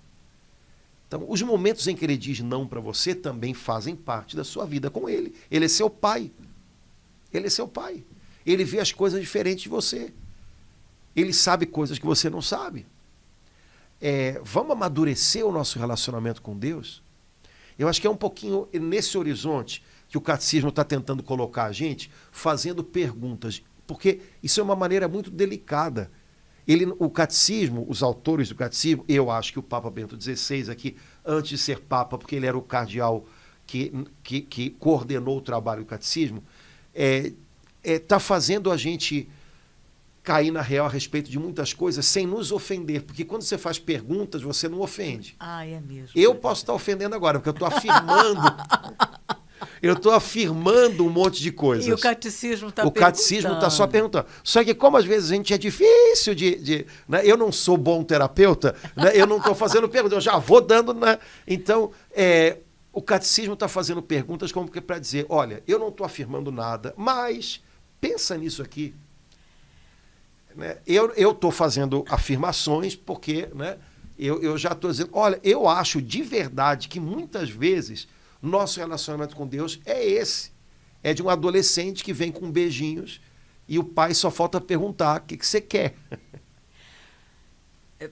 Então, os momentos em que ele diz não para você também fazem parte da sua vida com ele. Ele é seu pai. Ele é seu pai. Ele vê as coisas diferentes de você. Ele sabe coisas que você não sabe. Vamos amadurecer o nosso relacionamento com Deus? Eu acho que é um pouquinho nesse horizonte que o catecismo está tentando colocar a gente, fazendo perguntas, porque isso é uma maneira muito delicada. O catecismo, os autores do catecismo, eu acho que o Papa Bento XVI aqui, antes de ser Papa, porque ele era o cardeal que coordenou o trabalho do catecismo, está fazendo a gente cair na real a respeito de muitas coisas sem nos ofender, porque quando você faz perguntas, você não ofende. Ah, é mesmo. Eu posso estar ofendendo agora, porque eu estou afirmando. Eu estou afirmando um monte de coisas. E o catecismo está perguntando. O catecismo está só perguntando. Só que como às vezes a gente é difícil né? Eu não sou bom terapeuta, né? Eu não estou fazendo perguntas, eu já vou dando. Né? Então, o catecismo está fazendo perguntas como que para dizer, olha, eu não estou afirmando nada, mas pensa nisso aqui. Né? Eu estou fazendo afirmações porque, né, eu já estou dizendo, olha, eu acho de verdade que muitas vezes nosso relacionamento com Deus é esse. É de um adolescente que vem com beijinhos e o pai só falta perguntar o que você quer.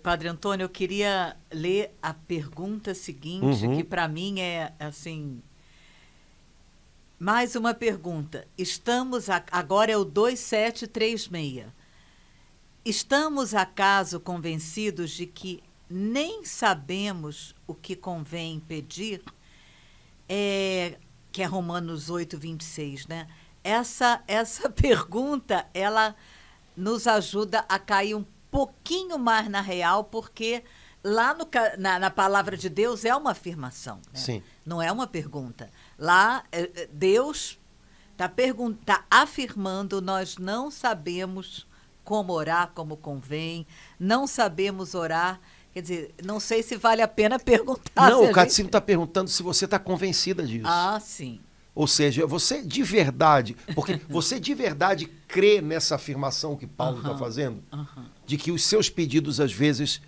Padre Antônio, eu queria ler a pergunta seguinte, que para mim é assim... Mais uma pergunta. Agora é o 2736. Estamos, acaso, convencidos de que nem sabemos o que convém pedir? Que é Romanos 8:26, né? Essa pergunta, ela nos ajuda a cair um pouquinho mais na real, porque lá na palavra de Deus é uma afirmação, né? Sim. Não é uma pergunta. Lá, Deus está afirmando, nós não sabemos como orar como convém, não sabemos orar. Quer dizer, não sei se vale a pena perguntar. Não, o catecismo está perguntando se você está convencida disso. Ah, sim. Ou seja, você de verdade, porque você de verdade crê nessa afirmação que Paulo está fazendo, de que os seus pedidos às vezes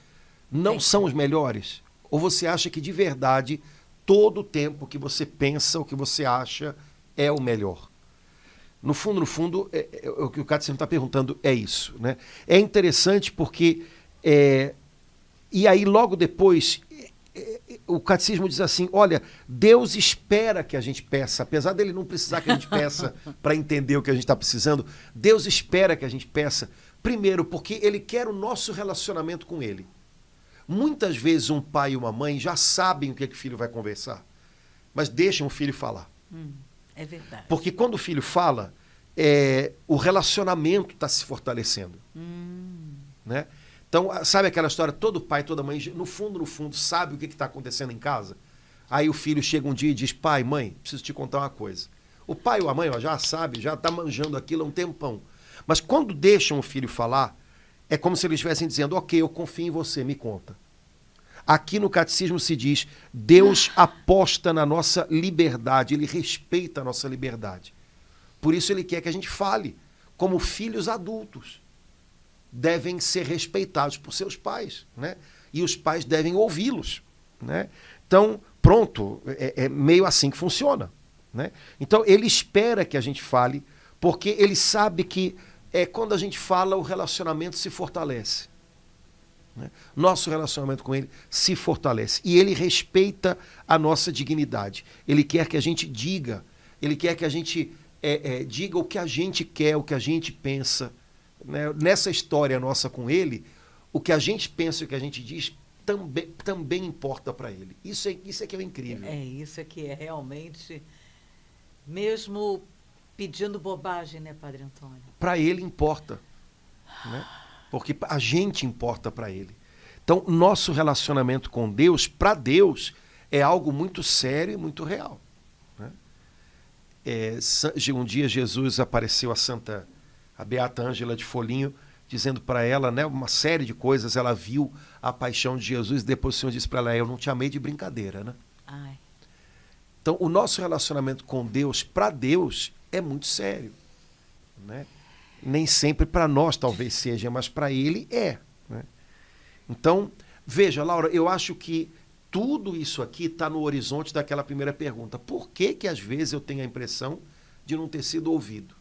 não são os melhores? Ou você acha que de verdade todo o tempo que você pensa, o que você acha é o melhor? No fundo, o que o catecismo está perguntando é isso, né? É interessante porque... E aí, logo depois, o catecismo diz assim, olha, Deus espera que a gente peça, apesar dele não precisar que a gente peça para entender o que a gente está precisando, Deus espera que a gente peça, primeiro, porque ele quer o nosso relacionamento com ele. Muitas vezes um pai e uma mãe já sabem o que o filho vai conversar, mas deixam o filho falar. É verdade. Porque quando o filho fala, o relacionamento está se fortalecendo. Né? Então, sabe aquela história, todo pai, toda mãe, no fundo, sabe o que está acontecendo em casa? Aí o filho chega um dia e diz, pai, mãe, preciso te contar uma coisa. O pai ou a mãe já sabe, já está manjando aquilo há um tempão. Mas quando deixam o filho falar, é como se eles estivessem dizendo, ok, eu confio em você, me conta. Aqui no catecismo se diz, Deus aposta na nossa liberdade, ele respeita a nossa liberdade. Por isso ele quer que a gente fale, como filhos adultos. Devem ser respeitados por seus pais, né? E os pais devem ouvi-los, né? Então, pronto, é meio assim que funciona, né? Então, ele espera que a gente fale, porque ele sabe que quando a gente fala, o relacionamento se fortalece, né? Nosso relacionamento com ele se fortalece. E ele respeita a nossa dignidade. Ele quer que a gente diga, ele quer que a gente diga o que a gente quer, o que a gente pensa. Né? Nessa história nossa com ele, o que a gente pensa e o que a gente diz também importa para ele. Isso é que é incrível. Isso é que é realmente, mesmo pedindo bobagem, né, Padre Antônio? Para ele importa, né? Porque a gente importa para ele. Então, nosso relacionamento com Deus, para Deus, é algo muito sério e muito real. Né? Um dia Jesus apareceu a Beata Ângela de Folinho, dizendo para ela, né, uma série de coisas, ela viu a paixão de Jesus, e depois o Senhor disse para ela, eu não te amei de brincadeira, né? Ai. Então, o nosso relacionamento com Deus, para Deus, é muito sério, né? Nem sempre para nós talvez seja, mas para Ele é, né? Então, veja, Laura, eu acho que tudo isso aqui está no horizonte daquela primeira pergunta. Por que às vezes eu tenho a impressão de não ter sido ouvido?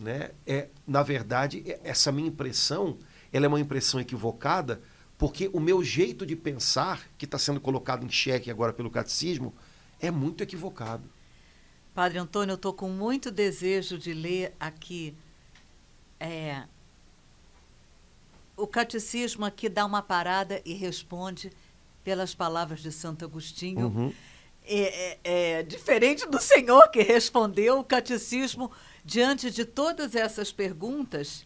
Né? Na verdade, essa minha impressão, ela é uma impressão equivocada, porque o meu jeito de pensar, que está sendo colocado em xeque agora pelo catecismo, é muito equivocado. Padre Antônio, eu estou com muito desejo de ler aqui. O catecismo aqui dá uma parada e responde pelas palavras de Santo Agostinho. Diferente do Senhor que respondeu, o catecismo, diante de todas essas perguntas,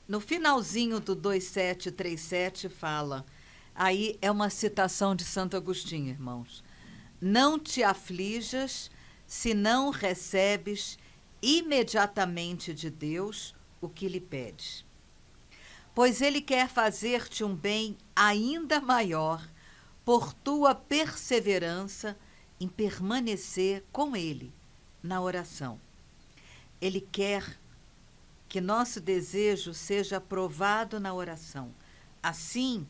No finalzinho do 2737 fala, aí é uma citação de Santo Agostinho, irmãos. Não te aflijas se não recebes imediatamente de Deus o que lhe pedes. Pois ele quer fazer-te um bem ainda maior por tua perseverança em permanecer com ele na oração. Ele quer que nosso desejo seja aprovado na oração. Assim,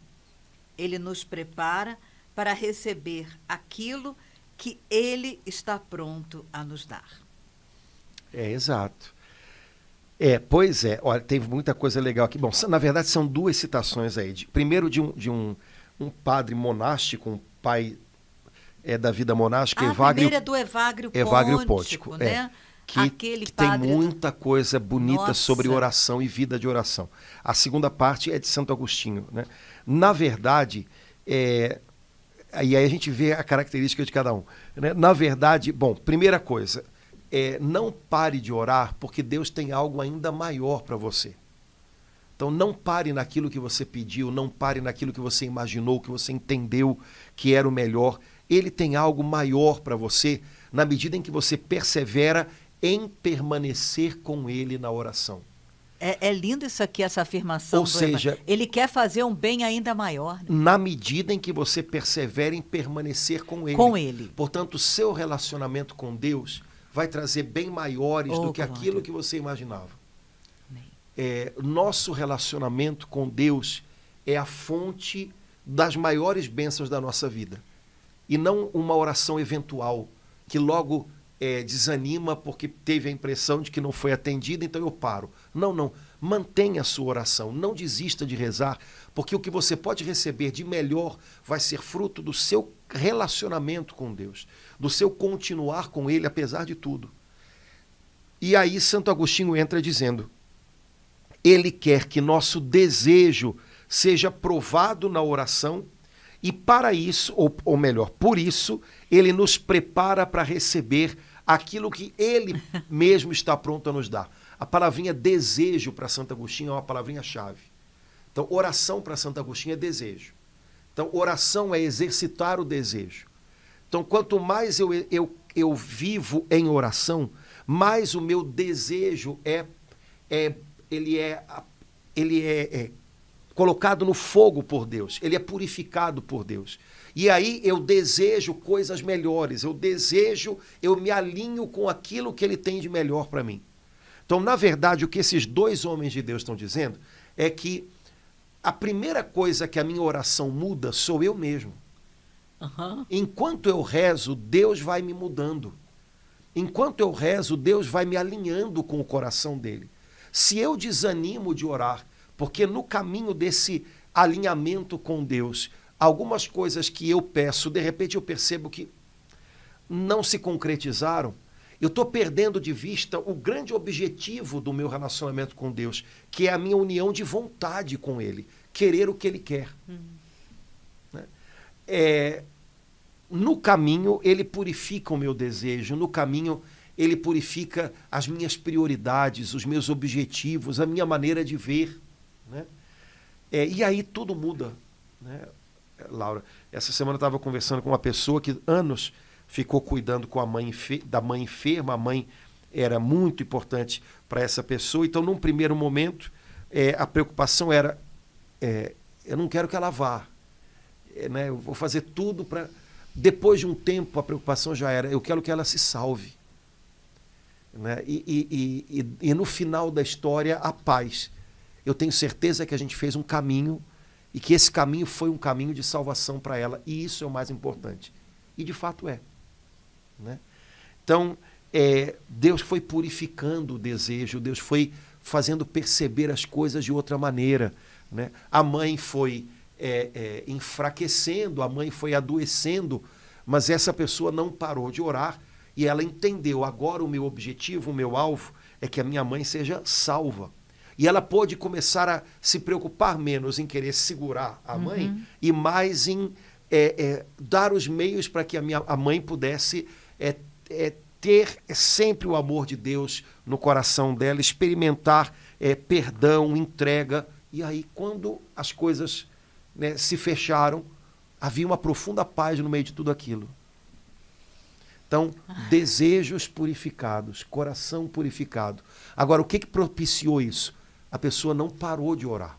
ele nos prepara para receber aquilo que ele está pronto a nos dar. Exato. Pois é. Olha, teve muita coisa legal aqui. Bom, na verdade são duas citações aí. Primeiro de um padre monástico, um pai da vida monástica, A primeira é do Evagrio Póntico, né? Que tem muita coisa bonita sobre oração e vida de oração. A segunda parte é de Santo Agostinho, né? Na verdade, e aí a gente vê a característica de cada um, né? Na verdade, bom, primeira coisa, não pare de orar, porque Deus tem algo ainda maior para você. Então não pare naquilo que você pediu, não pare naquilo que você imaginou, que você entendeu que era o melhor. Ele tem algo maior para você, na medida em que você persevera em permanecer com ele na oração. É lindo isso aqui, essa afirmação. Ou seja, ele quer fazer um bem ainda maior. Né? Na medida em que você persevera em permanecer com ele. Com ele. Portanto, o seu relacionamento com Deus vai trazer bem maiores do que aquilo que você imaginava. Nosso relacionamento com Deus é a fonte das maiores bênçãos da nossa vida. E não uma oração eventual, que logo desanima porque teve a impressão de que não foi atendida, então eu paro. Não. Mantenha a sua oração. Não desista de rezar, porque o que você pode receber de melhor vai ser fruto do seu relacionamento com Deus, do seu continuar com Ele, apesar de tudo. E aí Santo Agostinho entra dizendo, ele quer que nosso desejo seja provado na oração, e para isso, ou melhor, por isso, ele nos prepara para receber aquilo que ele mesmo está pronto a nos dar. A palavrinha desejo para Santo Agostinho é uma palavrinha-chave. Então, oração para Santo Agostinho é desejo. Então, oração é exercitar o desejo. Então, quanto mais eu vivo em oração, mais o meu desejo ele é colocado no fogo por Deus, ele é purificado por Deus. E aí eu desejo coisas melhores, eu me alinho com aquilo que ele tem de melhor para mim. Então, na verdade, o que esses dois homens de Deus estão dizendo é que a primeira coisa que a minha oração muda sou eu mesmo. Uhum. Enquanto eu rezo, Deus vai me mudando. Enquanto eu rezo, Deus vai me alinhando com o coração dele. Se eu desanimo de orar, porque no caminho desse alinhamento com Deus, algumas coisas que eu peço, de repente eu percebo que não se concretizaram, eu estou perdendo de vista o grande objetivo do meu relacionamento com Deus, que é a minha união de vontade com Ele, querer o que Ele quer. Né? No caminho, Ele purifica o meu desejo, no caminho, Ele purifica as minhas prioridades, os meus objetivos, a minha maneira de ver. Né? E aí tudo muda. Né? Laura, essa semana eu estava conversando com uma pessoa que anos ficou cuidando com da mãe enferma, a mãe era muito importante para essa pessoa, então num primeiro momento a preocupação era, eu não quero que ela vá, né? Eu vou fazer tudo para... Depois de um tempo a preocupação já era, eu quero que ela se salve. Né? E no final da história, a paz. Eu tenho certeza que a gente fez um caminho e que esse caminho foi um caminho de salvação para ela, e isso é o mais importante. E de fato é. Né? Então, Deus foi purificando o desejo, Deus foi fazendo perceber as coisas de outra maneira. Né? A mãe foi enfraquecendo, a mãe foi adoecendo, mas essa pessoa não parou de orar e ela entendeu, agora o meu objetivo, o meu alvo é que a minha mãe seja salva. E ela pôde começar a se preocupar menos em querer segurar a mãe e mais em dar os meios para que a mãe pudesse ter sempre o amor de Deus no coração dela, experimentar perdão, entrega. E aí, quando as coisas, né, se fecharam, havia uma profunda paz no meio de tudo aquilo. Então, desejos purificados, coração purificado. Agora, o que propiciou isso? A pessoa não parou de orar.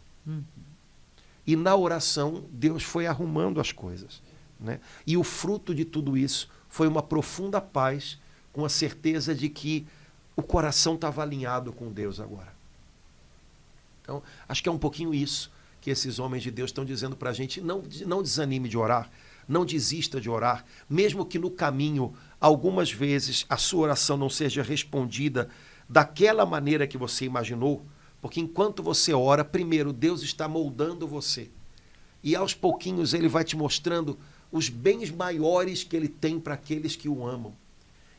E na oração, Deus foi arrumando as coisas, né? E o fruto de tudo isso foi uma profunda paz, com a certeza de que o coração estava alinhado com Deus agora. Então, acho que é um pouquinho isso que esses homens de Deus estão dizendo para a gente. Não desanime de orar, não desista de orar, mesmo que no caminho, algumas vezes, a sua oração não seja respondida daquela maneira que você imaginou, porque enquanto você ora, primeiro, Deus está moldando você. E aos pouquinhos Ele vai te mostrando os bens maiores que Ele tem para aqueles que o amam.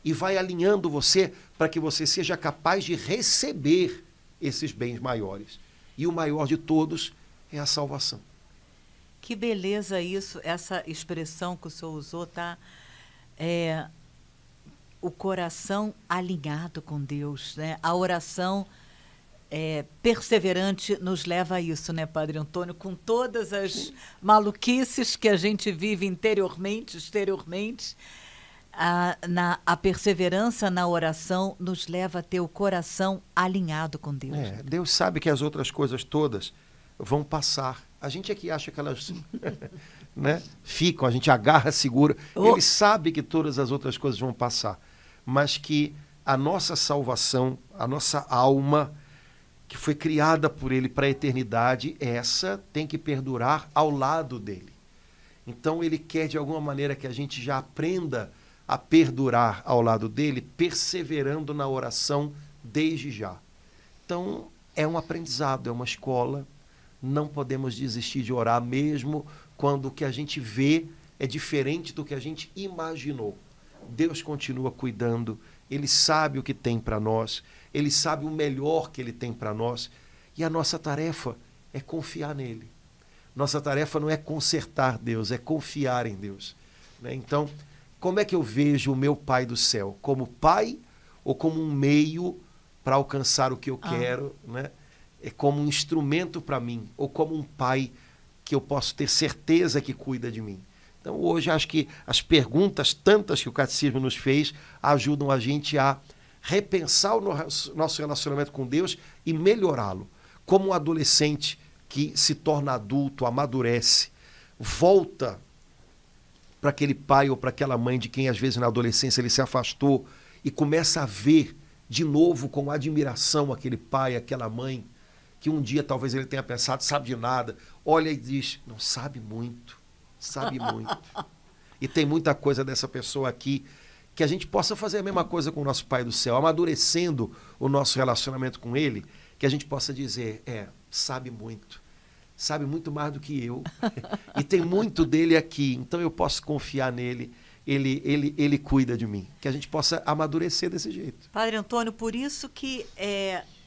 E vai alinhando você para que você seja capaz de receber esses bens maiores. E o maior de todos é a salvação. Que beleza isso, essa expressão que o senhor usou, tá? O coração alinhado com Deus, né? A oração perseverante nos leva a isso, né, Padre Antônio? Com todas as maluquices que a gente vive interiormente, exteriormente, a perseverança na oração nos leva a ter o coração alinhado com Deus. Deus sabe que as outras coisas todas vão passar. A gente é que acha que elas né, ficam, a gente agarra, segura. Ele sabe que todas as outras coisas vão passar, mas que a nossa salvação, a nossa alma, que foi criada por Ele para a eternidade, essa tem que perdurar ao lado dele. Então Ele quer de alguma maneira que a gente já aprenda a perdurar ao lado dele, perseverando na oração desde já. Então é um aprendizado, é uma escola. Não podemos desistir de orar, mesmo quando o que a gente vê é diferente do que a gente imaginou. Deus continua cuidando, Ele sabe o que tem para nós, Ele sabe o melhor que Ele tem para nós, e a nossa tarefa é confiar nele. Nossa tarefa não é consertar Deus, é confiar em Deus, né? Então, como é que eu vejo o meu Pai do céu? Como pai ou como um meio para alcançar o que eu quero, né? É como um instrumento para mim, ou como um pai que eu posso ter certeza que cuida de mim. Então, hoje, acho que as perguntas tantas que o Catecismo nos fez ajudam a gente a repensar o nosso relacionamento com Deus e melhorá-lo. Como um adolescente que se torna adulto, amadurece, volta para aquele pai ou para aquela mãe de quem, às vezes, na adolescência ele se afastou e começa a ver de novo com admiração aquele pai, aquela mãe, que um dia talvez ele tenha pensado, sabe de nada, olha e diz, não sabe muito, sabe muito. E tem muita coisa dessa pessoa aqui, que a gente possa fazer a mesma coisa com o nosso Pai do céu, amadurecendo o nosso relacionamento com Ele, que a gente possa dizer, sabe muito mais do que eu, e tem muito dele aqui, então eu posso confiar nele, ele cuida de mim, que a gente possa amadurecer desse jeito. Padre Antônio, por isso que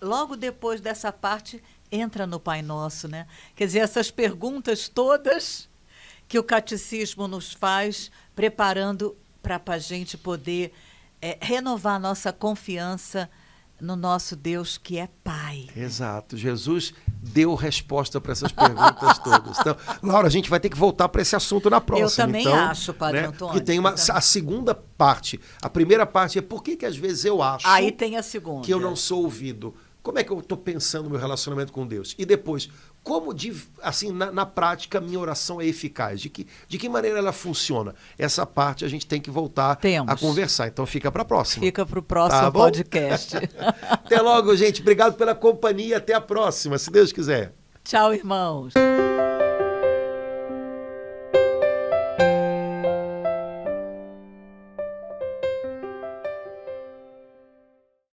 logo depois dessa parte entra no Pai Nosso, né? Quer dizer, essas perguntas todas que o catecismo nos faz, preparando para a gente poder renovar a nossa confiança no nosso Deus que é Pai. Exato. Jesus deu resposta para essas perguntas todas. Então, Laura, a gente vai ter que voltar para esse assunto na próxima. Eu também acho, Padre Antônio. Porque tem a segunda parte. A primeira parte é por que às vezes eu acho Aí tem a segunda. que eu não sou ouvido. Como é que eu estou pensando no meu relacionamento com Deus? E depois, como assim, na prática, minha oração é eficaz? De que maneira ela funciona? Essa parte a gente tem que voltar a conversar. Então fica para a próxima. Fica para o próximo podcast. Até logo, gente. Obrigado pela companhia. Até a próxima, se Deus quiser. Tchau, irmãos.